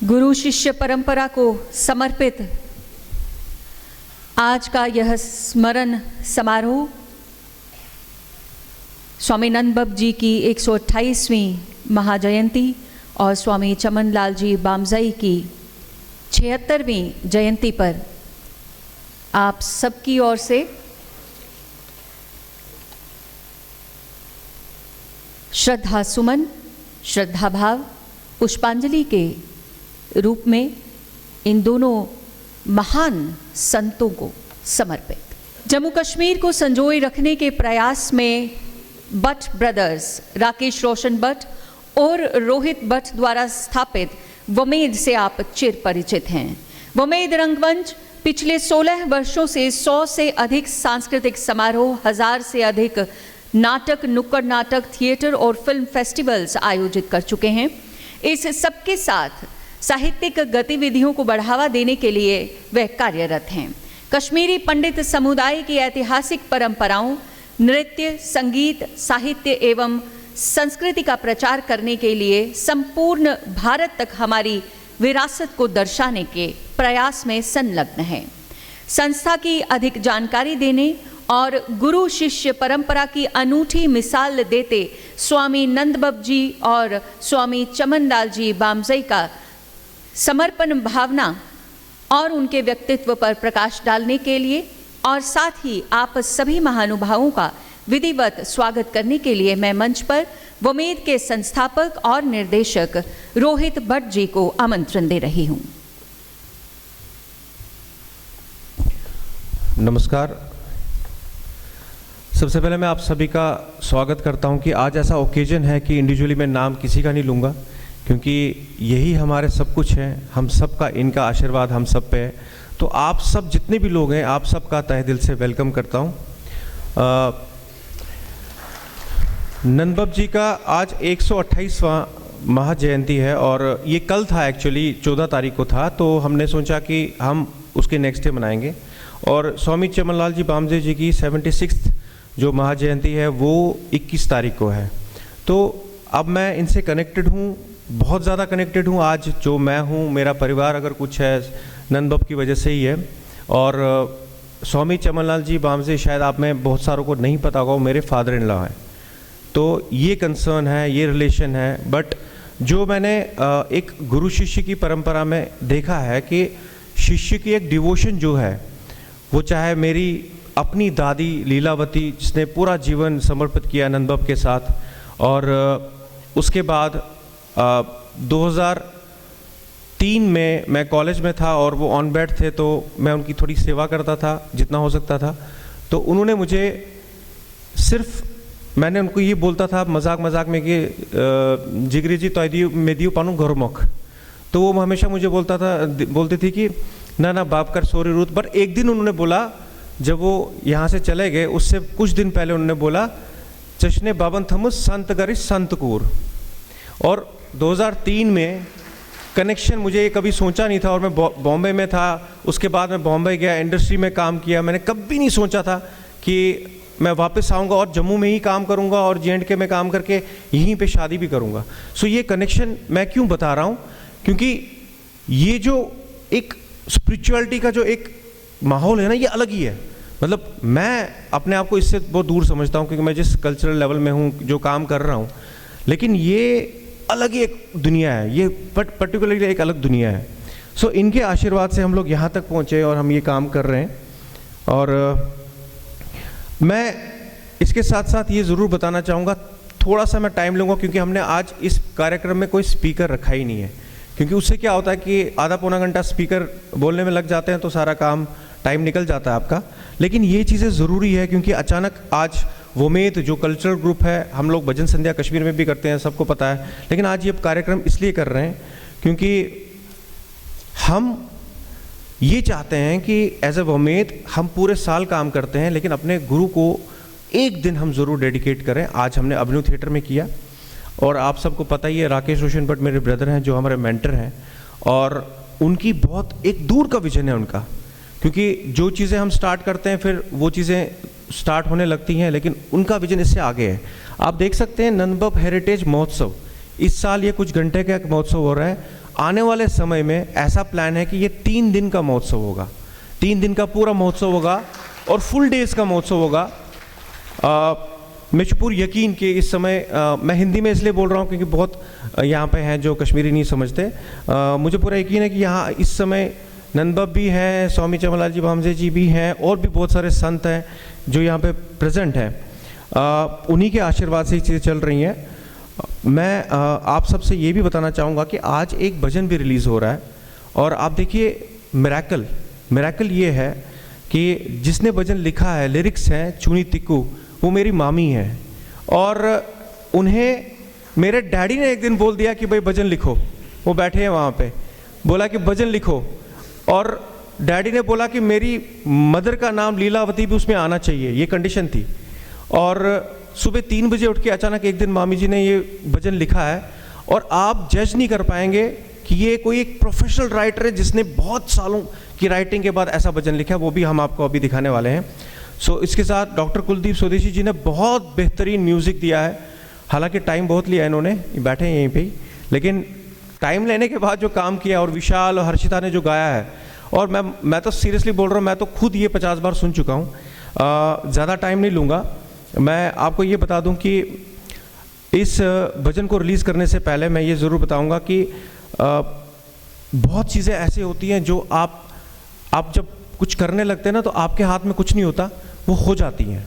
गुरु शिष्य परंपरा को समर्पित आज का यह स्मरण समारोह स्वामी नंदबब जी की 128वीं महाजयंती और स्वामी चमनलाल जी बामजई की 76वीं जयंती पर आप सबकी ओर से श्रद्धा सुमन, श्रद्धा भाव, पुष्पांजलि के रूप में इन दोनों महान संतों को समर्पित। जम्मू कश्मीर को संजोए रखने के प्रयास में भट्ट ब्रदर्स राकेश रोशन भट्ट और रोहित भट्ट द्वारा स्थापित वमेद से आप चिर परिचित हैं। वमेद रंगमंच पिछले 16 वर्षों से 100 से अधिक सांस्कृतिक समारोह, 1000 से अधिक नाटक, नुक्कड़ नाटक, थिएटर और फिल्म फेस्टिवल्स आयोजित कर चुके हैं। इस सबके साथ साहित्यिक गतिविधियों को बढ़ावा देने के लिए वे कार्यरत हैं। कश्मीरी पंडित समुदाय की ऐतिहासिक परंपराओं, नृत्य, संगीत, साहित्य एवं संस्कृति का प्रचार करने के लिए संपूर्ण भारत तक हमारी विरासत को दर्शाने के प्रयास में संलग्न है। संस्था की अधिक जानकारी देने और गुरु शिष्य परंपरा की अनूठी मिसाल देते स्वामी नंदबब जी और स्वामी चमनलाल जी बामजई का समर्पण भावना और उनके व्यक्तित्व पर प्रकाश डालने के लिए और साथ ही आप सभी महानुभावों का विधिवत स्वागत करने के लिए मैं मंच पर वमेद के संस्थापक और निर्देशक रोहित भट्ट जी को आमंत्रण दे रही हूं। नमस्कार। सबसे पहले मैं आप सभी का स्वागत करता हूं कि आज ऐसा ओकेजन है कि इंडिविजुअली मैं नाम किसी का नहीं लूँगा, क्योंकि यही हमारे सब कुछ है। हम सब का इनका आशीर्वाद हम सब पे है। तो आप सब जितने भी लोग हैं, आप सब का तहे दिल से वेलकम करता हूँ। नंदबब जी का आज 128वां महाजयंती है और ये कल था, एक्चुअली 14 तारीख को था, तो हमने सोचा कि हम उसके नेक्स्ट डे मनाएंगे। और स्वामी चमनलाल जी बामजई जी की 76th जो महाजयंती है वो 21 तारीख को है। तो अब मैं इनसे कनेक्टेड हूँ, बहुत ज़्यादा कनेक्टेड हूँ। आज जो मैं हूँ, मेरा परिवार अगर कुछ है नंदबब की वजह से ही है। और स्वामी चमनलाल जी बामजई शायद आप में बहुत सारों को नहीं पता होगा, वो मेरे फादर इन लॉ हैं। तो ये कंसर्न है, ये रिलेशन है। बट जो मैंने एक गुरु शिष्य की परंपरा में देखा है कि शिष्य की एक डिवोशन जो है, वो चाहे मेरी अपनी दादी लीलावती जिसने पूरा जीवन समर्पित किया नंदबब के साथ, और उसके बाद 2003 में मैं कॉलेज में था और वो ऑन बेड थे, तो मैं उनकी थोड़ी सेवा करता था जितना हो सकता था। तो उन्होंने मुझे मैंने उनको ये बोलता था मजाक में कि जिगरी जी तो मेदियो पानू घरमुख। तो वो हमेशा मुझे बोलती थी कि ना बाप कर सोरी रूत। पर एक दिन उन्होंने बोला, जब वो यहाँ से चले गए उससे कुछ दिन पहले उन्होंने बोला, चश्ने बाबन थमुस संत गरिश संतकूर। और 2003 में कनेक्शन मुझे कभी सोचा नहीं था, और मैं बॉम्बे में था। उसके बाद मैं बॉम्बे गया, इंडस्ट्री में काम किया। मैंने कभी नहीं सोचा था कि मैं वापस आऊँगा और जम्मू में ही काम करूँगा और J&K में काम करके यहीं पे शादी भी करूँगा। सो ये कनेक्शन मैं क्यों बता रहा हूँ, क्योंकि ये जो एक स्पिरिचुअलिटी का जो एक माहौल है ना, ये अलग ही है। मतलब मैं अपने आप को इससे बहुत दूर समझता हूँ, क्योंकि मैं जिस कल्चरल लेवल में हूँ, जो काम कर रहा हूँ, लेकिन ये अलग ही एक दुनिया है। ये पर्टिकुलरली एक अलग दुनिया है। सो इनके आशीर्वाद से हम लोग यहाँ तक पहुँचे और हम ये काम कर रहे हैं। और मैं इसके साथ साथ ये ज़रूर बताना चाहूँगा, थोड़ा सा मैं टाइम लूँगा, क्योंकि हमने आज इस कार्यक्रम में कोई स्पीकर रखा ही नहीं है। क्योंकि उससे क्या होता है कि आधा पौना घंटा स्पीकर बोलने में लग जाते हैं, तो सारा काम टाइम निकल जाता है आपका। लेकिन ये चीज़ें ज़रूरी है, क्योंकि अचानक आज वमेद जो कल्चरल ग्रुप है, हम लोग भजन संध्या कश्मीर में भी करते हैं, सबको पता है। लेकिन आज ये कार्यक्रम इसलिए कर रहे हैं क्योंकि हम ये चाहते हैं कि एज ए वमेद हम पूरे साल काम करते हैं, लेकिन अपने गुरु को एक दिन हम ज़रूर डेडिकेट करें। आज हमने अभिनव थिएटर में किया, और आप सबको पता ही है राकेश रोशन भट्ट मेरे ब्रदर हैं, जो हमारे मेंटर हैं, और उनकी बहुत एक दूर का विजन है उनका। क्योंकि जो चीज़ें हम स्टार्ट करते हैं फिर वो चीज़ें स्टार्ट होने लगती हैं, लेकिन उनका विजन इससे आगे है। आप देख सकते हैं नंदबब हेरिटेज महोत्सव, इस साल ये कुछ घंटे का महोत्सव हो रहा है। आने वाले समय में ऐसा प्लान है कि ये 3 दिन का महोत्सव होगा, 3 दिन का पूरा महोत्सव होगा और फुल डेज का महोत्सव होगा। मुझे पूरी यकीन कि इस समय मैं हिंदी में इसलिए बोल रहा हूँ क्योंकि बहुत यहाँ पे हैं जो कश्मीरी नहीं समझते। मुझे पूरा यकीन है कि यहाँ इस समय नंदबाब भी हैं, स्वामी चमनलाल जी भामजे जी भी हैं और भी बहुत सारे संत हैं जो यहाँ पे प्रेजेंट हैं। उन्हीं के आशीर्वाद से ये चीज़ें चल रही हैं। मैं आप सबसे ये भी बताना चाहूँगा कि आज एक भजन भी रिलीज़ हो रहा है और आप देखिए मिरेकल ये है कि जिसने भजन लिखा है, लिरिक्स हैं चुनी तिक्कू, वो मेरी मामी है और उन्हें मेरे डैडी ने एक दिन बोल दिया कि भाई भजन लिखो। वो बैठे हैं वहाँ पे, बोला कि भजन लिखो और डैडी ने बोला कि मेरी मदर का नाम लीलावती भी उसमें आना चाहिए, ये कंडीशन थी। और सुबह 3 बजे उठ के अचानक एक दिन मामी जी ने ये भजन लिखा है और आप जज नहीं कर पाएंगे कि ये कोई एक प्रोफेशनल राइटर है जिसने बहुत सालों की राइटिंग के बाद ऐसा भजन लिखा है, वो भी हम आपको अभी दिखाने वाले हैं। इसके साथ डॉक्टर कुलदीप स्वदेशी जी ने बहुत बेहतरीन म्यूज़िक दिया है। हालांकि टाइम बहुत लिया इन्होंने, बैठे हैं यहीं पे ही, लेकिन टाइम लेने के बाद जो काम किया और विशाल और हर्षिता ने जो गाया है, और मैं तो सीरियसली बोल रहा हूँ, मैं तो खुद ये 50 बार सुन चुका हूँ। ज़्यादा टाइम नहीं लूँगा। मैं आपको ये बता दूँ कि इस भजन को रिलीज़ करने से पहले मैं ये ज़रूर बताऊँगा कि बहुत चीज़ें ऐसी होती हैं जो आप जब कुछ करने लगते हैं ना तो आपके हाथ में कुछ नहीं होता, वो हो जाती हैं।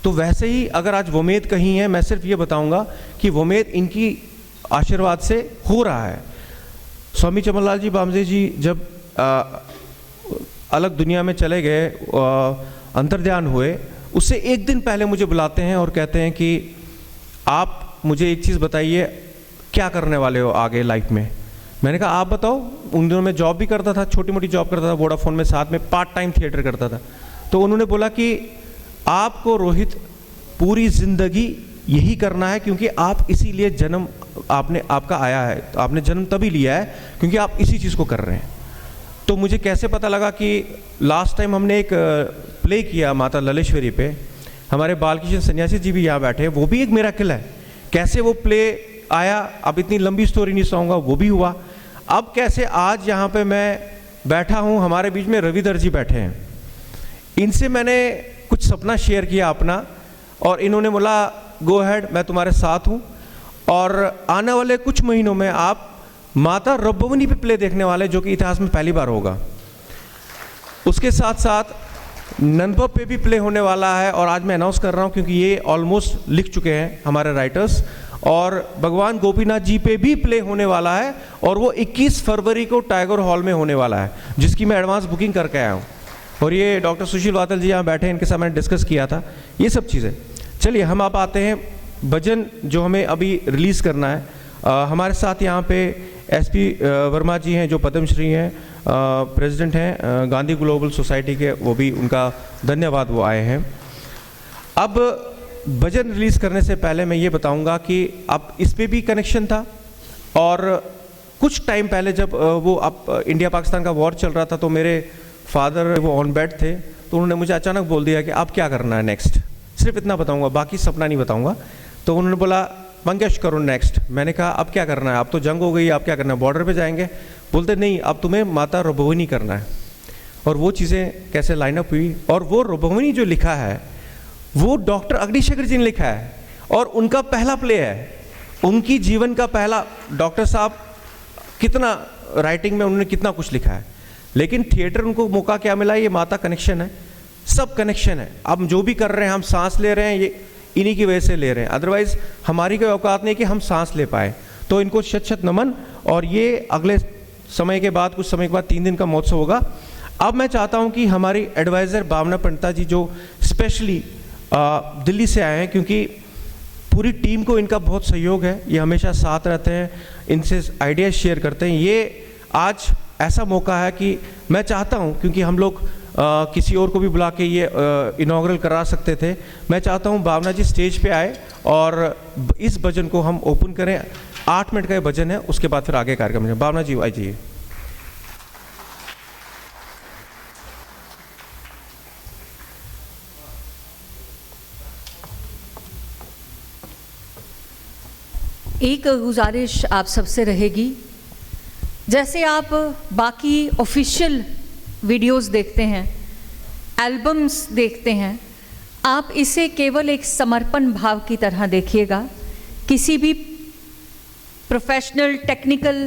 तो वैसे ही अगर आज वोमेद कहीं है, मैं सिर्फ ये बताऊंगा कि वोमेद इनकी आशीर्वाद से हो रहा है। स्वामी चमनलाल जी भामजे जी जब अलग दुनिया में चले गए, अंतर्ध्यान हुए, उससे एक दिन पहले मुझे बुलाते हैं और कहते हैं कि आप मुझे एक चीज़ बताइए, क्या करने वाले हो आगे लाइफ में। मैंने कहा आप बताओ। उन दिनों मैं जॉब भी करता था, छोटी मोटी जॉब करता था वोडाफोन में, साथ में पार्ट टाइम थिएटर करता था। तो उन्होंने बोला कि आपको रोहित पूरी ज़िंदगी यही करना है क्योंकि आप इसीलिए जन्म आपका आया है, तो आपने जन्म तभी लिया है क्योंकि आप इसी चीज़ को कर रहे हैं। तो मुझे कैसे पता लगा कि लास्ट टाइम हमने एक प्ले किया माता ललेश्वरी पे, हमारे बालकृष्ण सन्यासी जी भी यहाँ बैठे हैं, वो भी एक मिरेकल है। कैसे वो प्ले आया, अब इतनी लंबी स्टोरी नहीं सुनाऊंगा, वो भी हुआ। अब कैसे आज यहाँ पे मैं बैठा हूँ, हमारे बीच में रविधर जी बैठे हैं, इनसे मैंने कुछ सपना शेयर किया अपना और इन्होंने बोला गो अहेड, मैं तुम्हारे साथ हूँ और आने वाले कुछ महीनों में आप माता रब्बवनी पे प्ले देखने वाले, जो कि इतिहास में पहली बार होगा। उसके साथ साथ नंदबाब पे भी प्ले होने वाला है और आज मैं अनाउंस कर रहा हूँ क्योंकि ये ऑलमोस्ट लिख चुके हैं हमारे राइटर्स, और भगवान गोपीनाथ जी पे भी प्ले होने वाला है और वो 21 फरवरी को टाइगर हॉल में होने वाला है, जिसकी मैं एडवांस बुकिंग करके आया हूँ। और ये डॉक्टर सुशील वातल जी यहाँ बैठे हैं, इनके साथ मैंने डिस्कस किया था ये सब चीज़ें। चलिए हम आप आते हैं भजन जो हमें अभी रिलीज़ करना है। हमारे साथ यहाँ पे SP वर्मा जी हैं जो पद्मश्री हैं, प्रेसिडेंट हैं गांधी ग्लोबल सोसाइटी के, वो भी उनका धन्यवाद, वो आए हैं। अब भजन रिलीज़ करने से पहले मैं ये बताऊंगा कि अब इस पे भी कनेक्शन था और कुछ टाइम पहले जब वो अब इंडिया पाकिस्तान का वॉर चल रहा था तो मेरे फादर वो ऑन बेड थे, तो उन्होंने मुझे अचानक बोल दिया कि अब क्या करना है नेक्स्ट। सिर्फ इतना बताऊंगा, बाकी सपना नहीं बताऊंगा। तो उन्होंने बोला मंगेश करो नेक्स्ट। मैंने कहा अब क्या करना है, अब तो जंग हो गई, अब क्या करना है, बॉर्डर पे जाएंगे। बोलते नहीं, अब तुम्हें माता रब्बवनी करना है। और वो चीज़ें कैसे लाइनअप हुई, और वो रब्बवनी जो लिखा है वो डॉक्टर अग्निशेखर जी ने लिखा है और उनका पहला प्ले है, उनकी जीवन का पहला। डॉक्टर साहब कितना राइटिंग में उन्होंने कितना कुछ लिखा है, लेकिन थिएटर उनको मौका क्या मिला, ये माता कनेक्शन है, सब कनेक्शन है। अब जो भी कर रहे हैं, हम सांस ले रहे हैं, ये इन्हीं की वजह से ले रहे हैं, अदरवाइज हमारी कोई औकात नहीं कि हम सांस ले पाए। तो इनको शत शत नमन। और ये अगले समय के बाद, कुछ समय के बाद 3 दिन का महोत्सव होगा। अब मैं चाहता हूँ कि हमारी एडवाइज़र भावना पंडिता जी जो स्पेशली दिल्ली से आए हैं, क्योंकि पूरी टीम को इनका बहुत सहयोग है, ये हमेशा साथ रहते हैं, इनसे आइडियाज़ शेयर करते हैं। ये आज ऐसा मौका है कि मैं चाहता हूँ, क्योंकि हम लोग किसी और को भी बुला के ये इनॉग्रल करा सकते थे, मैं चाहता हूँ भावना जी स्टेज पे आए और इस भजन को हम ओपन करें। 8 मिनट का ये भजन है, उसके बाद फिर आगे कार्यक्रम है। भावना जी आइए। एक गुजारिश आप सबसे रहेगी, जैसे आप बाकी ऑफिशियल वीडियोस देखते हैं, एल्बम्स देखते हैं, आप इसे केवल एक समर्पण भाव की तरह देखिएगा। किसी भी प्रोफेशनल टेक्निकल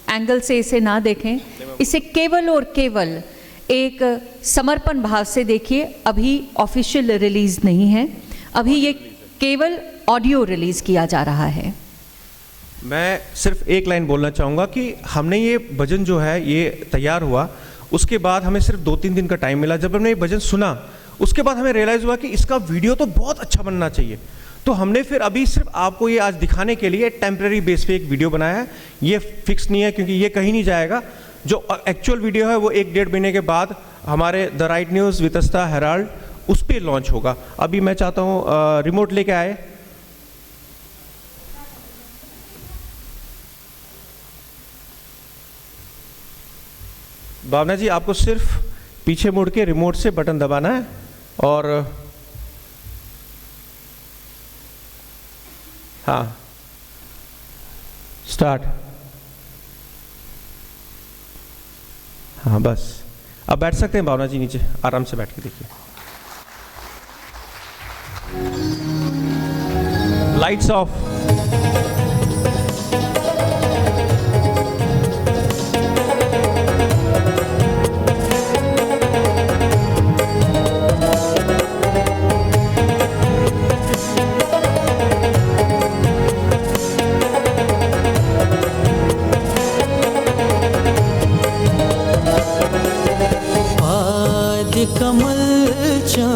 एंगल से इसे ना देखें, इसे केवल और केवल एक समर्पण भाव से देखिए। अभी ऑफिशियल रिलीज़ नहीं है, अभी ये केवल ऑडियो रिलीज़ किया जा रहा है। मैं सिर्फ एक लाइन बोलना चाहूँगा कि हमने ये भजन जो है ये तैयार हुआ, उसके बाद हमें सिर्फ 2-3 दिन का टाइम मिला। जब हमने ये भजन सुना उसके बाद हमें रियलाइज़ हुआ कि इसका वीडियो तो बहुत अच्छा बनना चाहिए। तो हमने फिर अभी सिर्फ आपको ये आज दिखाने के लिए टेम्परेरी बेस पे एक वीडियो बनाया है। ये फिक्स नहीं है क्योंकि ये कहीं नहीं जाएगा। जो एक्चुअल वीडियो है वो 1-1.5 महीने के बाद हमारे the right news, Vitasta, Herald उस पर लॉन्च होगा। अभी मैं चाहता हूँ रिमोट लेके आए। भावना जी, आपको सिर्फ पीछे मुड़ के रिमोट से बटन दबाना है और हाँ, स्टार्ट। हाँ बस, अब बैठ सकते हैं भावना जी, नीचे आराम से बैठ के देखिए। Lights off. कमल चा